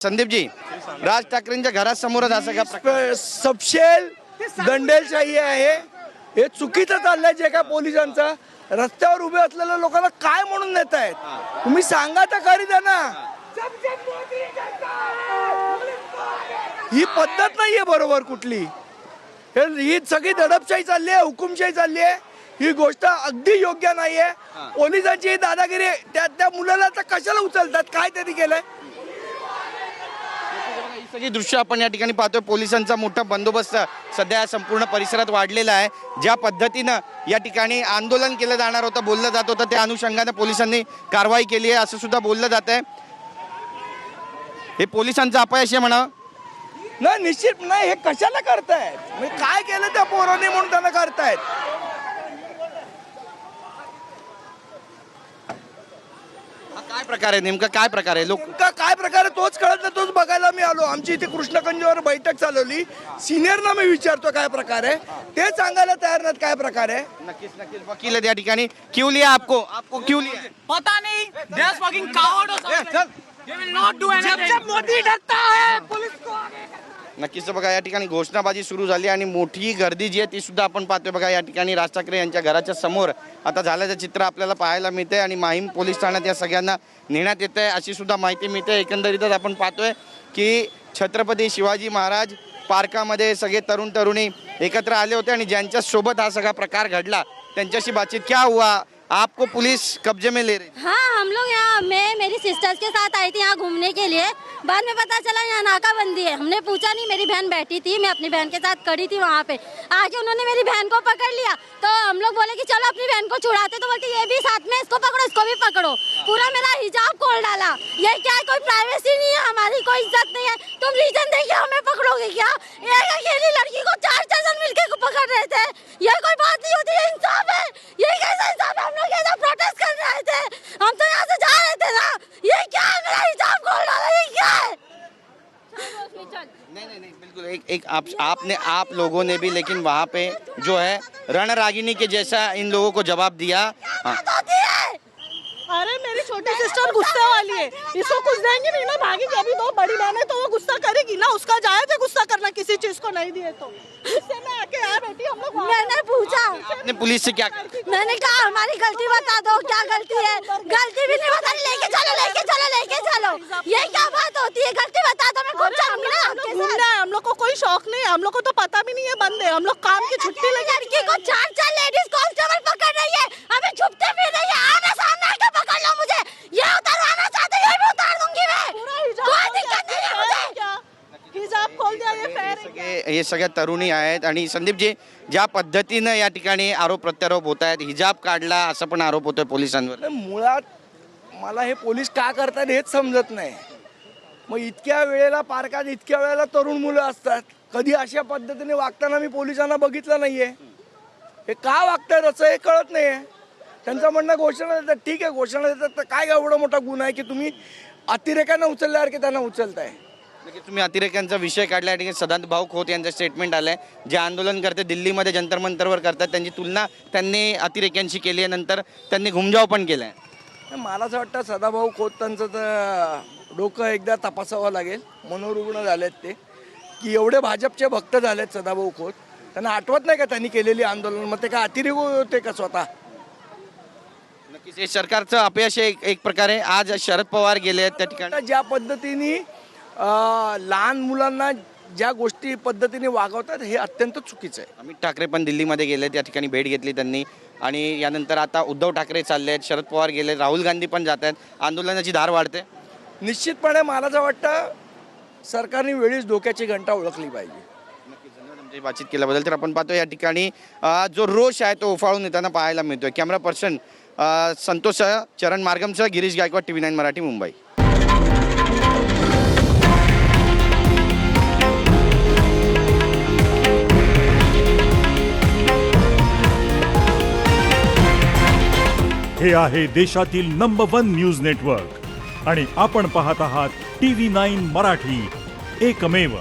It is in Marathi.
संदीप जी, राज ठाकरेंच्या घरासमोरच असं का सपशेल दंडेलशाही आहे. हे चुकीचं चाललंय जे काय पोलिसांचं. रस्त्यावर उभे असलेल्या लोकांना काय म्हणून नेत आहेत तुम्ही सांगा तर खरी त्यांना. ही पद्धत नाहीये बरोबर कुठली. ही सगळी दडपशाही चालली आहे, हुकुमशाही चालली आहे. ही गोष्ट अगदी योग्य नाहीये. पोलिसांची दादागिरी त्या मुलाला तर कशाला उचलतात, काय त्यांनी केलंय. सगळी दृश्य आपण या ठिकाणी पाहतोय. पोलिसांचा मोठा बंदोबस्त सध्या संपूर्ण परिसरात वाढलेला आहे. ज्या पद्धतीनं या ठिकाणी आंदोलन केलं जाणार होतं, बोललं जात होतं, त्या अनुषंगाने पोलिसांनी कारवाई केली आहे असं सुद्धा बोललं जात आहे. हे पोलिसांचं अपयश आहे म्हणा. नाही, निश्चित नाही. हे कशाला करतायत, म्हणजे काय केलं त्या पोराने म्हणून त्यांना करतायत. काय प्रकार आहे, नेमका काय प्रकार आहे? लोक काय प्रकार आहे तोच कळत नाही. तोच बघायला मी आलो. आमची इथे कृष्णगंजवर बैठक चालवली. सिनियरना मी विचारतो काय प्रकार आहे, ते सांगायला तयार नाहीत काय प्रकार आहे. नक्कीच नक्कीच वकील आहे त्या ठिकाणी. क्यों लिया आपको क्यों लिया? पता नहीं, they are fucking coward or something. They will not do anything. जब मोदी डरता है पुलिस को आगे. नक्कीच बघा या ठिकाणी घोषणाबाजी सुरू झाली आणि मोठी गर्दी जी आहे ती सुद्धा आपण पाहतोय. बघा या ठिकाणी राज ठाकरे यांच्या घराच्या समोर आता झाल्याचं चित्र आपल्याला पाहायला मिळते आणि माहीम पोलीस ठाण्यात या सगळ्यांना नेण्यात येत आहे अशी सुद्धा माहिती मिळते. एकंदरीतच आपण पाहतोय की छत्रपती शिवाजी महाराज पार्कामध्ये सगळे तरुण तरुणी एकत्र आले होते आणि ज्यांच्या सोबत हा सगळा प्रकार घडला त्यांच्याशी बातचीत. क्या हुआ, आपको पुलिस कब्जे में ले रही? हाँ, हम लोग यहाँ, मैं मेरी सिस्टर्स के साथ आई थी यहाँ घूमने के लिए. बाद में पता चला यहाँ नाकाबंदी है. हमने पूछा नहीं, मेरी बहन बैठी थी, मैं अपनी बहन के साथ खड़ी थी वहाँ पे. आके उन्होंने मेरी बहन को पकड़ लिया तो हम लोग बोले कि चलो अपनी बहन को छुड़ाते, तो बोलते ये भी साथ में, इसको पकड़ो, इसको भी पकड़ो. पूरा मेरा हिजाब खोल डाला. ये क्या है, कोई प्राइवेसी नहीं है हमारी, कोई इज्जत नहीं है. तुम रीजन देखिए, हमें पकड़ोगे क्या? एक अकेली लड़की को 4 जन मिलके पकड़ रहे थे. ये कोई बात नहीं होती है, इंसाफ है. ये कैसा इंसाफ है? हम लोग यहाँ प्रोटेस्ट कर रहे थे, हम तो यहाँ से जा रहे थे ना. ये क्या है, मेरा हिजाब खोल डाला, ये क्या है? नहीं बिल्कुल एक आप लोगों ने भी लेकिन वहाँ पे जो है रणरागिनी के जैसा इन लोगों को जवाब दिया. हाँ. अरे मेरी छोटी सिस्टर गुस्से वाली है, इसको कुछ देंगे नहीं ना, भागेगी. अभी दो बड़ी बहन है तो वो गुस्सा करेगी ना, उसका जायज है गुस्सा करना किसी चीज को नहीं दिए तो. गुस्से में आके यहाँ बैठी हम लोग. मैंने पूछा, आपने पुलिस से क्या कहा? मैंने कहा हमारी गलती बता दो, क्या गलती है? गलती भी नहीं बता, लेके चलो लेके चलो लेके चलो. ये क्या बात होती है, गलती बता दो, मैं खुद जाऊंगी ना आपके साथ. घूमना है, हम लोग को कोई शौक नहीं है, हम लोग को तो पता भी नहीं है बंद है. हम लोग काम की छुट्टी लेके, लड़की को 4 लेडीज कांस्टेबल पकड़ रही है, हमें छुपते फिर रही है. आना सामने आके पकड़ लो मुझे. ये उतारना चाहते ये भी उतार दूंगी मैं, कोई दिक्कत नहीं है मुझे. क्या हिजाब खोल दिया, ये फेयर है. हे सगळ्या तरुणी आहेत आणि संदीपजी ज्या पद्धतीनं या ठिकाणी आरोप प्रत्यारोप होत आहेत, हिजाब काढला असं पण आरोप होतोय पोलिसांवर. मुळात मला हे पोलीस का करतात हेच समजत नाही. मग इतक्या वेळेला पार्कात इतक्या वेळेला तरुण मुलं असतात, कधी अशा पद्धतीने वागताना मी पोलिसांना बघितलं नाहीये. हे का वागतायत असं हे कळत नाहीये. त्यांचं म्हणणं घोषणा देतात, ठीक आहे घोषणा देतात, तर काय एवढा मोठा गुन्हा आहे की तुम्ही अतिरेकांना उचलल्यासारखे त्यांना उचलताय. नक्कीच तुम्ही अतिरेक्यांचा विषय काढला. या ठिकाणी सदाभाऊ खोत यांचं स्टेटमेंट आलंय. जे आंदोलन करते दिल्लीमध्ये जंतर मंतरवर करतात त्यांची तुलना त्यांनी अतिरेक्यांशी केली आहे. नंतर त्यांनी घुमजाव पण केलाय. मला असं वाटतं सदाभाऊ खोतांचं तर डोकं एकदा तपासावं लागेल. मनोरुग्ण झालेत ते, की एवढे भाजपचे भक्त झालेत सदाभाऊ खोत. त्यांना आठवत नाही का त्यांनी केलेली आंदोलन, मग ते काय अतिरेक होते का स्वतः? नक्कीच हे सरकारचं अपयश आहे एक प्रकारे. आज शरद पवार गेले आहेत त्या ठिकाणी. ज्या पद्धतीने लहान मुलांना ज्या गोष्टी पद्धतीने वागवतात हे अत्यंत चुकीचं आहे. अमित ठाकरे पण दिल्लीमध्ये गेले, त्या ठिकाणी भेट घेतली त्यांनी आणि यानंतर आता उद्धव ठाकरे चालले आहेत, शरद पवार गेले, राहुल गांधी पण जात आहेत. आंदोलनाची धार वाढते. निश्चितपणे मला असं वाटतं सरकारने वेळीच धोक्याची घंटा ओळखली पाहिजे. नक्कीच धन्यवाद आमची बातचीत केल्याबद्दल. तर आपण पाहतो या ठिकाणी जो रोष आहे तो उफाळून येताना पाहायला मिळतोय. कॅमेरा पर्सन संतोष चरण मार्गमसह गिरीश गायकवाड, TV9 मराठी, मुंबई. हे आहे देशातील नंबर 1 न्यूज नेटवर्क आणि आपण पाहत आहात TV9 मराठी, एकमेव.